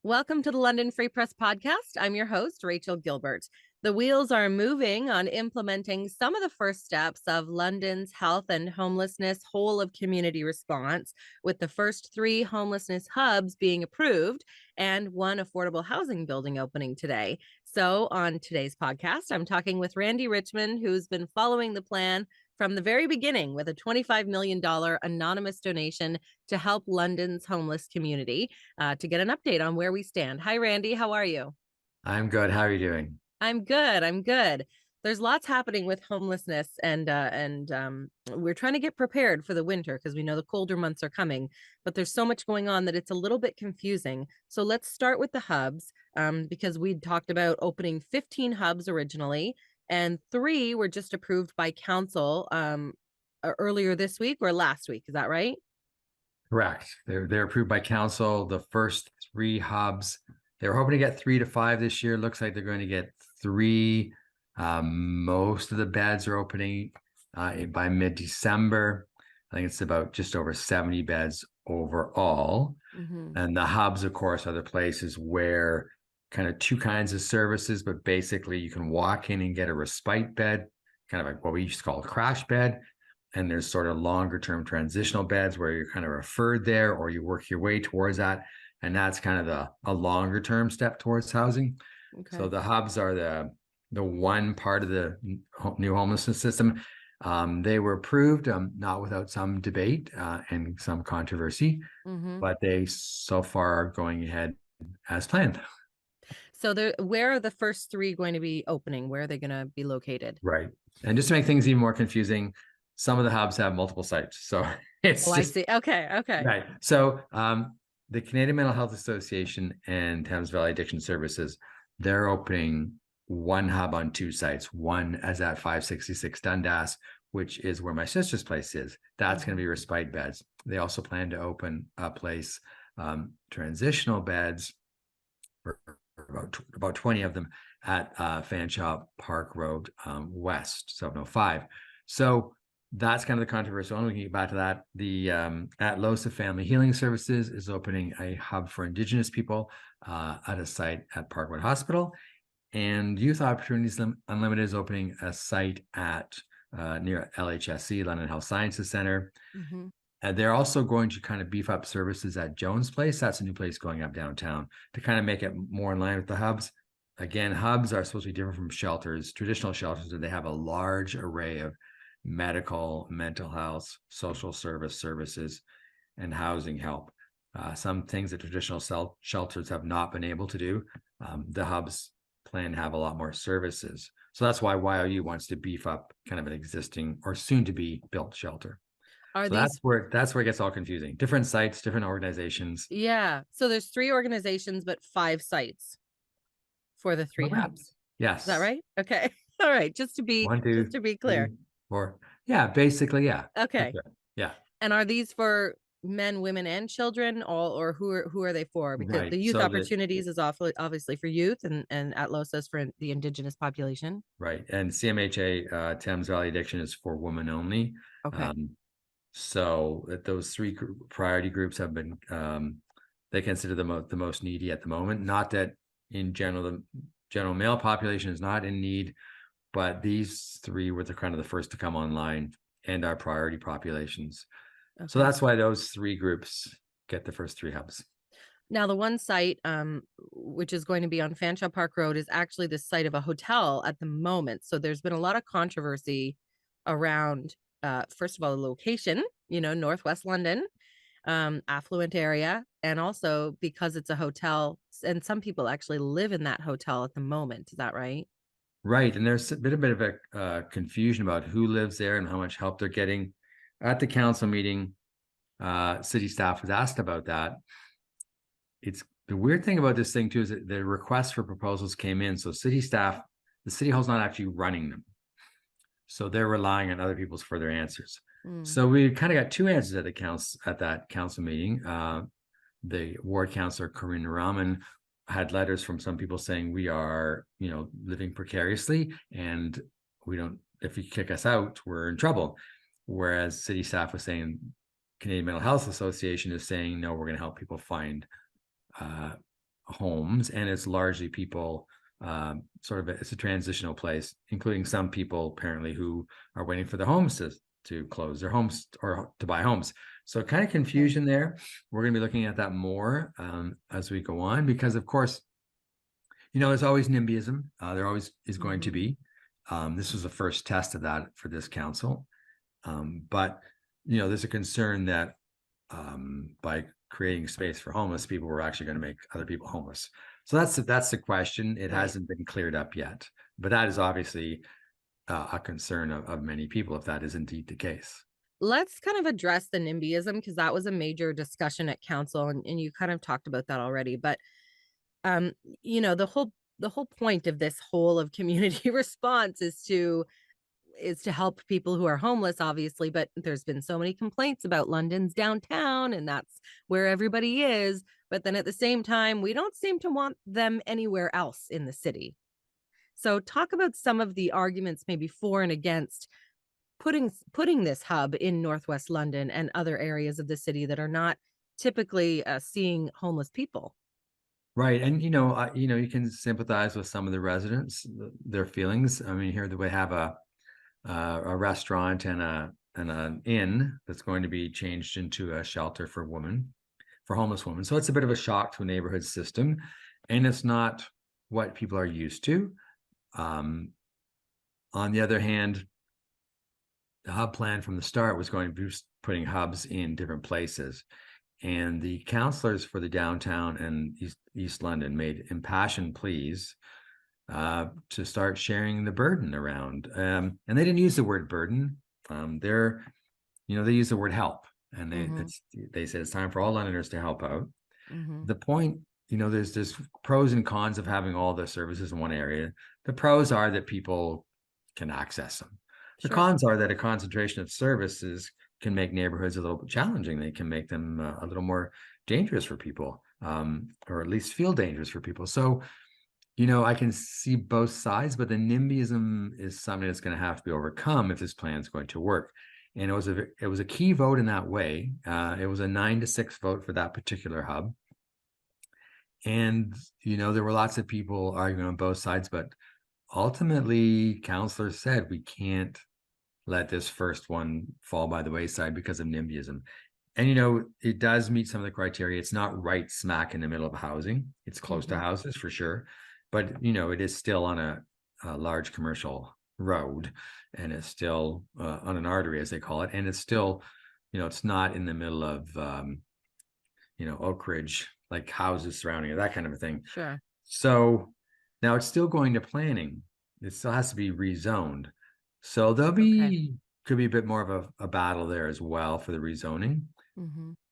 Welcome to the London Free Press Podcast. I'm your host, Rachel Gilbert. The wheels are moving on implementing some of the first steps of London's health and homelessness whole of community response, with the first 3 homelessness hubs being approved and 1 affordable housing building opening today. So on today's podcast, I'm talking with Randy Richmond, who's been following the plan from the very beginning with a $25 million anonymous donation to help London's homeless community, to get an update on where we stand. Hi, Randy. How are you? I'm good. How are you doing? I'm good. There's lots happening with homelessness, and we're trying to get prepared for the winter because we know the colder months are coming, but there's so much going on that it's a little bit confusing. So let's start with the hubs, because we talked about opening 15 hubs originally, and 3 were just approved by council earlier this week or last week. Is that right? Correct. They're approved by council. The first 3 hubs, they were hoping to get 3 to 5 this year. Looks like they're going to get 3. Most of the beds are opening by mid-December. I think it's about just over 70 beds overall. Mm-hmm. And the hubs, of course, are the places where kind of 2 kinds of services, but basically you can walk in and get a respite bed, kind of like what we used to call a crash bed. And there's sort of longer term transitional beds where you're kind of referred there or you work your way towards that. And that's kind of a longer term step towards housing. Okay. So the hubs are the one part of the new homelessness system. They were approved, not without some debate and some controversy, but they so far are going ahead as planned. So where are the first 3 going to be opening? Where are they going to be located? Right. And just to make things even more confusing, some of the hubs have multiple sites. So it's I see. Okay. Right. So the Canadian Mental Health Association and Thames Valley Addiction Services, they're opening 1 hub on 2 sites. One is at 566 Dundas, which is where my sister's place is. That's going to be respite beds. They also plan to open a place, transitional beds, for about 20 of them at Fanshawe Park Road West, 705. So that's kind of the controversy. We can get back to that. The at LOSA Family Healing Services is opening a hub for Indigenous people at a site at Parkwood Hospital. And Youth Opportunities Unlimited is opening a site at near LHSC, London Health Sciences Center. Mm-hmm. And they're also going to kind of beef up services at Jones Place. That's a new place going up downtown to kind of make it more in line with the hubs. Again, hubs are supposed to be different from shelters, traditional shelters, where they have a large array of medical, mental health, social services, and housing help. Some things that traditional shelters have not been able to do. The hubs plan to have a lot more services. So that's why YOU wants to beef up kind of an existing or soon to be built shelter. That's where it gets all confusing. Different sites, different organizations. Yeah. So there's 3 organizations, but 5 sites for the 3 hubs. Yes. Is that right? Okay. All right. Just to be clear. 3, 4. Yeah, basically, yeah. Okay. Right. Yeah. And are these for men, women, and children, or who are they for? Because the Youth Opportunities is obviously for youth, and at LOSA is for the Indigenous population. Right. And CMHA, Thames Valley Addiction, is for women only. Okay. So those 3 priority groups have been, they consider the most needy at the moment. Not that in general, the general male population is not in need, but these 3 were kind of the first to come online and our priority populations. Okay. So that's why those 3 groups get the first 3 hubs. Now, the one site, which is going to be on Fanshawe Park Road, is actually the site of a hotel at the moment. So there's been a lot of controversy around, first of all, the location, Northwest London, affluent area, and also because it's a hotel, and some people actually live in that hotel at the moment. Is that right? Right. And there's been a bit of a confusion about who lives there and how much help they're getting. At the council meeting, city staff was asked about that. It's the weird thing about this thing too, is that the requests for proposals came in. So city staff, the city hall's not actually running them. So they're relying on other people's further answers. So we kind of got 2 answers at that council meeting. The ward councillor, Corinne Raman, had letters from some people saying we are, living precariously, and if you kick us out, we're in trouble. Whereas city staff was saying, Canadian Mental Health Association is saying, no, we're going to help people find homes, and it's largely people, it's a transitional place, including some people apparently who are waiting for the homes to close their homes or to buy homes. So kind of confusion there. We're going to be looking at that more as we go on, because of course, there's always NIMBYism. There always is going to be. This was the first test of that for this council. But there's a concern that by creating space for homeless people, we're actually going to make other people homeless. So that's the question. It hasn't been cleared up yet, but that is obviously a concern of many people if that is indeed the case. Let's kind of address the NIMBYism, because that was a major discussion at council, and you kind of talked about that already. But the whole point of this whole of community response is to help people who are homeless, obviously, but there's been so many complaints about London's downtown, and that's where everybody is. But then at the same time, we don't seem to want them anywhere else in the city. So talk about some of the arguments maybe for and against putting this hub in Northwest London and other areas of the city that are not typically seeing homeless people. Right. And, you can sympathize with some of the residents, their feelings. I mean, here we have a restaurant and an inn that's going to be changed into a shelter for homeless women. So it's a bit of a shock to a neighborhood system, and it's not what people are used to. On the other hand, the hub plan from the start was going to be putting hubs in different places. And the councillors for the downtown and East London made impassioned pleas to start sharing the burden around. And they didn't use the word burden. They use the word help. And they said it's time for all Londoners to help out. The point, there's pros and cons of having all the services in one area. The pros are that people can access them. The cons are that a concentration of services can make neighborhoods a little bit challenging. They can make them a little more dangerous for people, or at least feel dangerous for people. So, I can see both sides, but the NIMBYism is something that's going to have to be overcome if this plan is going to work. And it was a key vote in that way. It was a 9-6 vote for that particular hub. And, there were lots of people arguing on both sides, but ultimately, councillors said we can't let this first one fall by the wayside because of NIMBYism. And, it does meet some of the criteria. It's not right smack in the middle of housing. It's close to houses for sure. But, it is still on a large commercial road, and it's still on an artery, as they call it. And it's still, it's not in the middle of, Oak Ridge, like houses surrounding it, that kind of a thing. Sure. So now it's still going to planning. It still has to be rezoned. So could be a bit more of a battle there as well for the rezoning.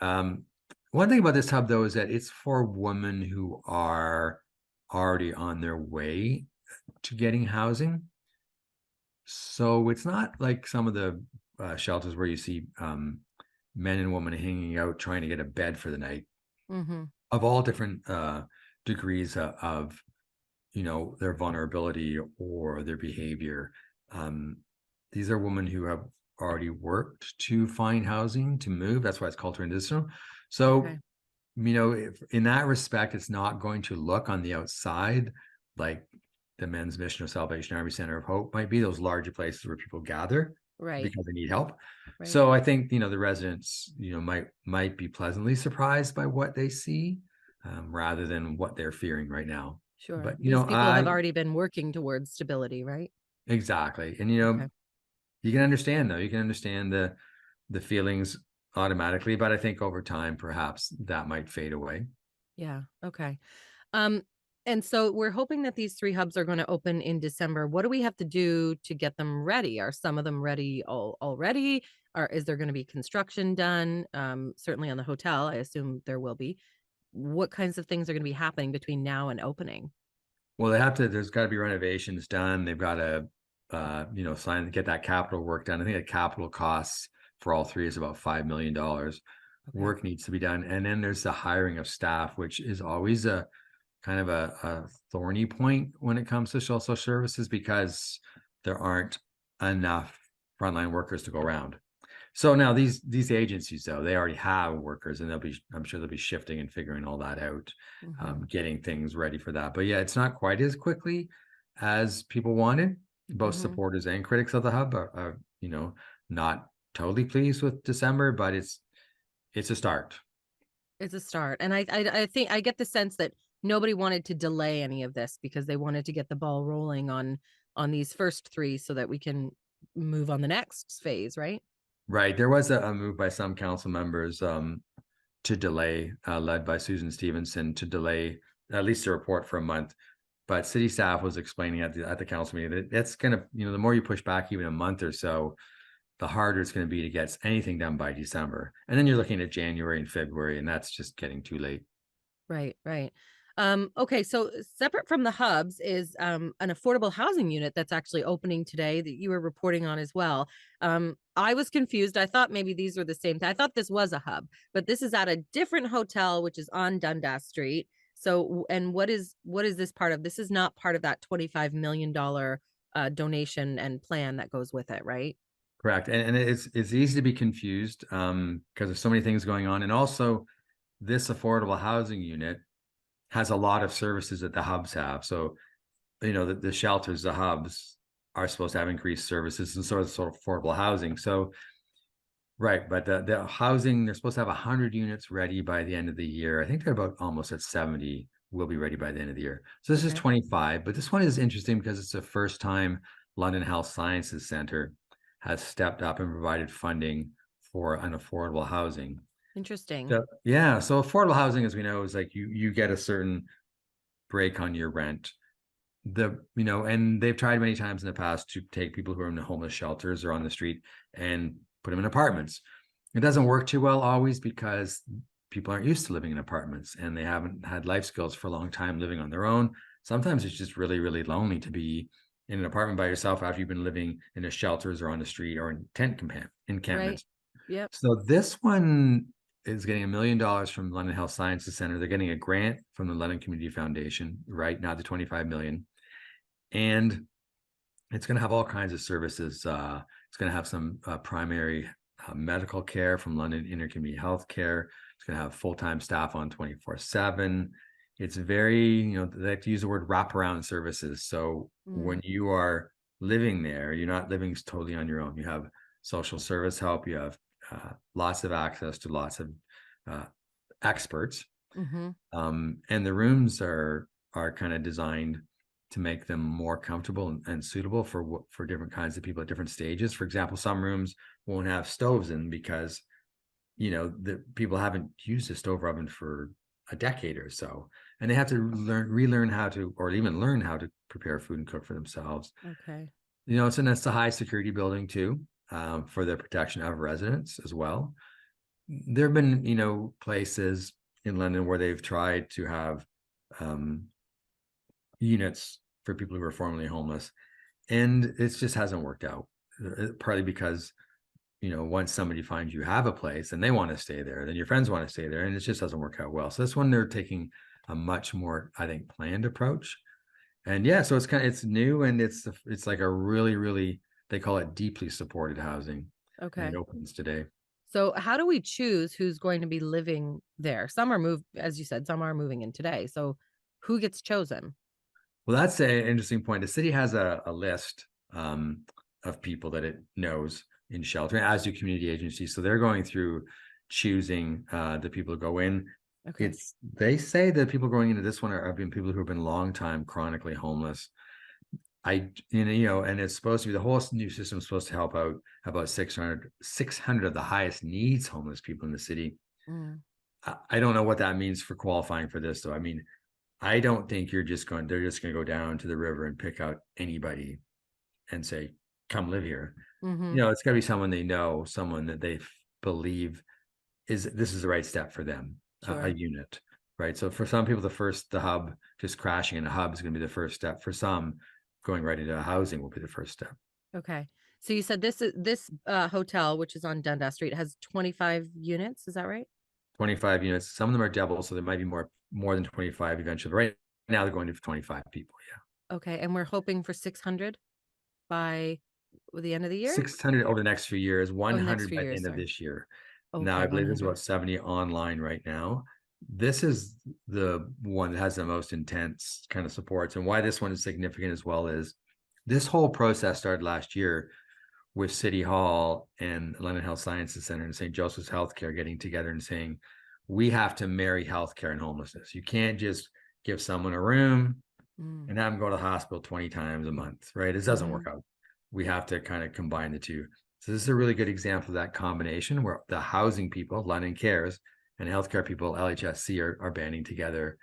One thing about this hub, though, is that it's for women who are already on their way to getting housing. So it's not like some of the shelters where you see men and women hanging out trying to get a bed for the night, of all different degrees of their vulnerability or their behavior. These are women who have already worked to find housing, to move. That's why it's called transitional. So, if, in that respect, it's not going to look on the outside like the Men's Mission or Salvation Army Center of Hope might be, those larger places where people gather because they need help. So I think, the residents, might be pleasantly surprised by what they see, rather than what they're fearing right now. Sure. But, these people have already been working towards stability, right? Exactly. And, you can understand, though, the feelings automatically, but I think over time, perhaps that might fade away. Yeah. Okay. And so we're hoping that these 3 hubs are going to open in December. What do we have to do to get them ready? Are some of them ready already? Or is there going to be construction done? Certainly on the hotel, I assume there will be. What kinds of things are going to be happening between now and opening? Well, there's got to be renovations done. They've got to, get that capital work done. I think the capital costs for all 3 is about $5 million. Work needs to be done. And then there's the hiring of staff, which is always a kind of a thorny point when it comes to social services, because there aren't enough frontline workers to go around. So now these agencies, though, they already have workers, and I'm sure they'll be shifting and figuring all that out, getting things ready for that. But yeah, it's not quite as quickly as people wanted. Both supporters and critics of the hub are not totally pleased with December, but it's a start. It's a start. And I think I get the sense that nobody wanted to delay any of this because they wanted to get the ball rolling on these first three so that we can move on the next phase, right? Right. There was a move by some council members to delay, led by Susan Stevenson, to delay at least a report for a month. But city staff was explaining at the council meeting that that's going to, the more you push back even a month or so, the harder it's going to be to get anything done by December. And then you're looking at January and February, and that's just getting too late. Right, right. Okay, so separate from the hubs is an affordable housing unit that's actually opening today that you were reporting on as well. I was confused. I thought maybe these were the same thing. I thought this was a hub, but this is at a different hotel, which is on Dundas Street. So, and what is this part of? This is not part of that $25 million donation and plan that goes with it, right? Correct. And it's easy to be confused because there's so many things going on. And also, this affordable housing unit has a lot of services that the hubs have. So, the shelters, the hubs are supposed to have increased services, and sort of affordable housing. So, right, but the housing, they're supposed to have 100 units ready by the end of the year. I think they're about almost at 70 will be ready by the end of the year. So this is 25, but this one is interesting because it's the first time London Health Sciences Centre has stepped up and provided funding for an affordable housing. Interesting. So, yeah. So affordable housing, as we know, is like you get a certain break on your rent. And they've tried many times in the past to take people who are in the homeless shelters or on the street and put them in apartments. It doesn't work too well always because people aren't used to living in apartments and they haven't had life skills for a long time living on their own. Sometimes it's just really, really lonely to be in an apartment by yourself after you've been living in the shelters or on the street or in tent encampments. Right. Yep. So this one is getting $1 million from London Health Sciences Centre. They're getting a grant from the London Community Foundation, right now, the 25 million. And it's going to have all kinds of services. It's going to have some primary medical care from London Intercommunity Health Care. It's going to have full-time staff on 24/7. It's very, they like to use the word wraparound services. So when you are living there, you're not living totally on your own. You have social service help. You have lots of access to lots of experts. And the rooms are kind of designed to make them more comfortable and suitable for different kinds of people at different stages. For example, some rooms won't have stoves in because, the people haven't used a stove oven for a decade or so, and they have to relearn how to, or even learn how to prepare food and cook for themselves. Okay. It's a high security building too, for the protection of residents as well. There have been, places in London where they've tried to have units for people who were formerly homeless, and it just hasn't worked out, partly because once somebody finds you have a place and they want to stay there, then your friends want to stay there, and it just doesn't work out well. So this one, they're taking a much more, I think, planned approach. And yeah, so it's new, and it's like a really, really, they call it deeply supported housing. Okay. And it opens today. So how do we choose who's going to be living there? Some are as you said, some are moving in today. So who gets chosen? Well, that's an interesting point. The city has a list of people that it knows in shelter, as do community agencies. So they're going through choosing the people who go in. Okay. They say that people going into this one have been people who have been long time chronically homeless. And it's supposed to be, the whole new system is supposed to help out about 600 of the highest needs homeless people in the city. I don't know what that means for qualifying for this, though. I mean, I don't think they're just going to go down to the river and pick out anybody and say, come live here. It's got to be someone they know, someone that they believe this is the right step for them, a unit, right? So for some people, the hub, just crashing in a hub is going to be the first step. For some, going right into housing will be the first step. Okay. So you said this hotel, which is on Dundas Street, has 25 units. Is that right? 25 units. Some of them are double, so there might be more than 25 eventually. Right now, they're going to 25 people. Yeah. Okay, and we're hoping for 600 by With the end of the year? 600 over the next few years, Oh, the next 100 few by the years, end of sorry. this year. Now, Okay, I believe there's 100. about 70 online right now. This is the one that has the most intense kind of supports. And why this one is significant as well is this whole process started last year with City Hall and London Health Sciences Center and St. Joseph's Healthcare getting together and saying, we have to marry healthcare and homelessness. You can't just give someone a room Mm. and have them go to the hospital 20 times a month, right? It doesn't work out. We have to kind of combine the two. So this is a really good example of that combination where the housing people, London Cares, and healthcare people, LHSC, are banding together.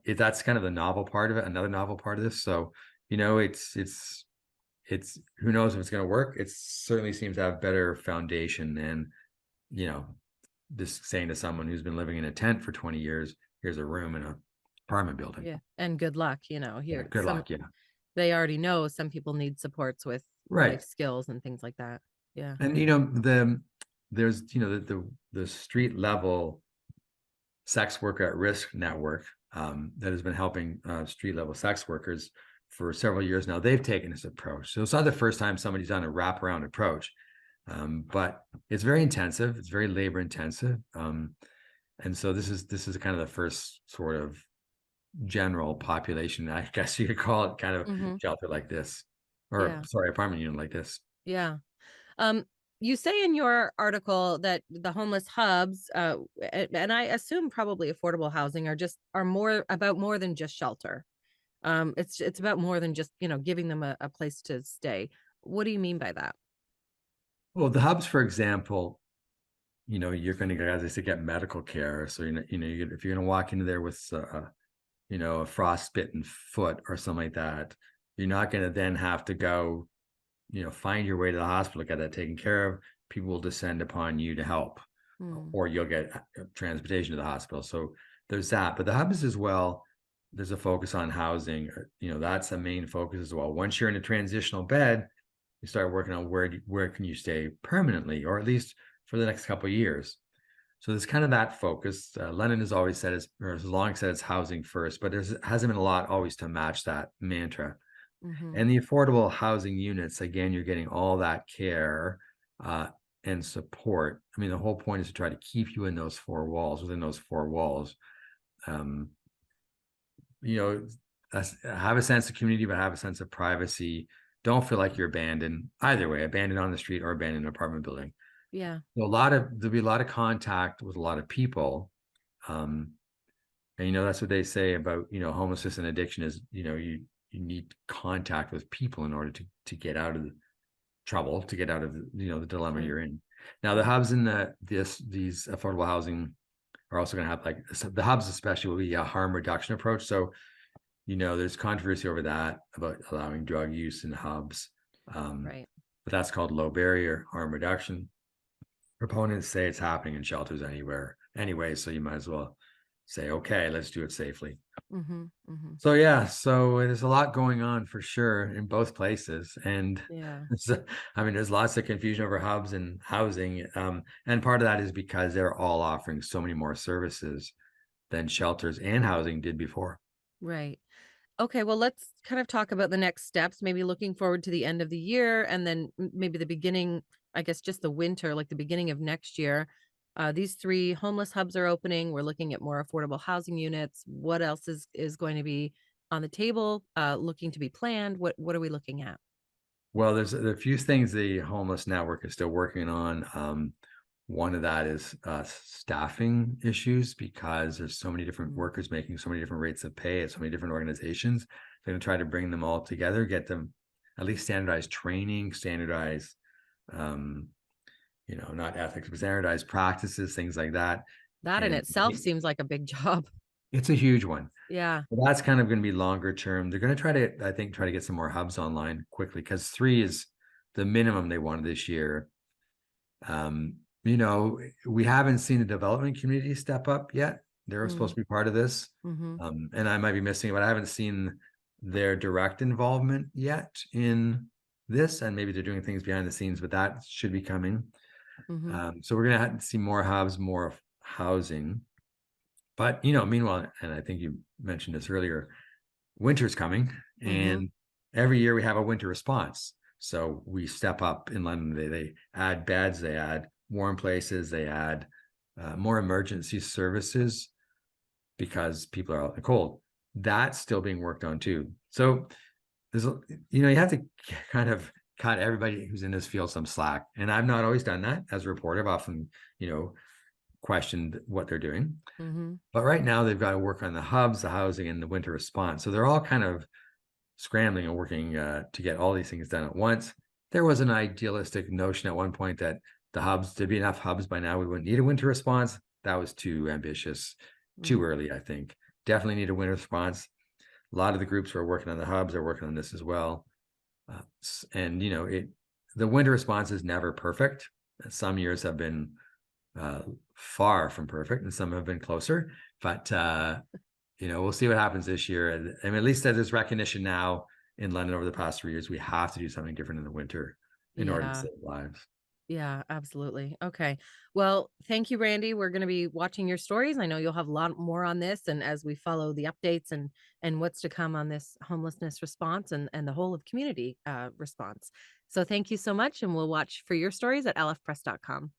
That's kind of the novel part of it. Another novel part of this. So, it's who knows if it's going to work. It certainly seems to have better foundation than, just saying to someone who's been living in a tent for 20 years, here's a room in an apartment building. Yeah. And good luck, Yeah, here. good luck. Yeah. They already know some people need supports with Right. life skills and things like that. Yeah. And there's the street level sex worker at risk network that has been helping street level sex workers for several years now. They've taken this approach, so it's not the first time somebody's done a wraparound approach, but it's very intensive. It's very labor intensive, and so this is kind of the first sort of general population, I guess you could call it, kind of shelter like this, or sorry, apartment unit like this. Yeah. You say in your article that the homeless hubs, and I assume probably affordable housing are more than just shelter. It's about more than just, giving them a place to stay. What do you mean by that? Well, the hubs, for example, you're going to, as I said, get medical care. So, if you're going to walk into there with, a frostbitten foot or something like that, you're not going to then have to go, find your way to the hospital, get that taken care of. People will descend upon you to help, or you'll get transportation to the hospital. So there's that. But the hubs as well, there's a focus on housing. That's a main focus as well. Once you're in a transitional bed, you start working on where can you stay permanently, or at least for the next couple of years. So there's kind of that focus. Lennon has always said has long said it's housing first, but there hasn't been a lot always to match that mantra. And the affordable housing units, again, you're getting all that care and support. I mean, the whole point is to try to keep you in those four walls, within those four walls. Have a sense of community, but have a sense of privacy. Don't feel like you're abandoned either way, abandoned on the street or abandoned in an apartment building. Yeah. So there'll be a lot of contact with a lot of people. And that's what they say about, homelessness and addiction is, you need contact with people in order to get out of the trouble, to get out of the dilemma you're in. Now the hubs in these affordable housing are also going to have, like, the hubs especially will be a harm reduction approach. So, there's controversy over that, about allowing drug use in hubs. Right. But that's called low barrier harm reduction. Proponents say it's happening in shelters anyway, so you might as well say, okay, let's do it safely. So there's a lot going on for sure in both places, and there's lots of confusion over hubs and housing, and part of that is because they're all offering so many more services than shelters and housing did before. Right. Okay, well, let's kind of talk about the next steps, maybe looking forward to the end of the year, and then maybe the beginning, I guess just the winter, like the beginning of next year. These 3 homeless hubs are opening. We're looking at more affordable housing units. What else is going to be on the table, looking to be planned? What are we looking at? Well, there's a few things the homeless network is still working on. One of that is staffing issues, because there's so many different workers making so many different rates of pay at so many different organizations. They're going to try to bring them all together, get them at least standardized training, standardized, not ethics, but standardized practices, things like that. That in itself seems like a big job. It's a huge one. Yeah. But that's kind of going to be longer term. They're going to try to get some more hubs online quickly, because 3 is the minimum they wanted this year. We haven't seen the development community step up yet. They're supposed to be part of this. And I might be missing it, but I haven't seen their direct involvement yet in this. And maybe they're doing things behind the scenes, but that should be coming. So we're going to have to see more hubs, more housing. But, meanwhile, and I think you mentioned this earlier, winter's coming, and every year we have a winter response. So we step up in London. They add beds, they add warm places, they add more emergency services because people are out in the cold. That's still being worked on too. So there's, you have to kind of cut everybody who's in this field some slack. And I've not always done that as a reporter. I've often, questioned what they're doing. Mm-hmm. But right now they've got to work on the hubs, the housing, and the winter response. So they're all kind of scrambling and working to get all these things done at once. There was an idealistic notion at one point that there'd be enough hubs by now. We wouldn't need a winter response. That was too ambitious, too early, I think. Definitely need a winter response. A lot of the groups who are working on the hubs are working on this as well. And, the winter response is never perfect. Some years have been far from perfect and some have been closer, but we'll see what happens this year. I mean, at least there's recognition now in London over the past 3 years. We have to do something different in the winter in order to Yeah. save lives. Yeah, absolutely. Okay. Well, thank you, Randy. We're going to be watching your stories. I know you'll have a lot more on this, and as we follow the updates and what's to come on this homelessness response and the whole of community response. So thank you so much, and we'll watch for your stories at lfpress.com.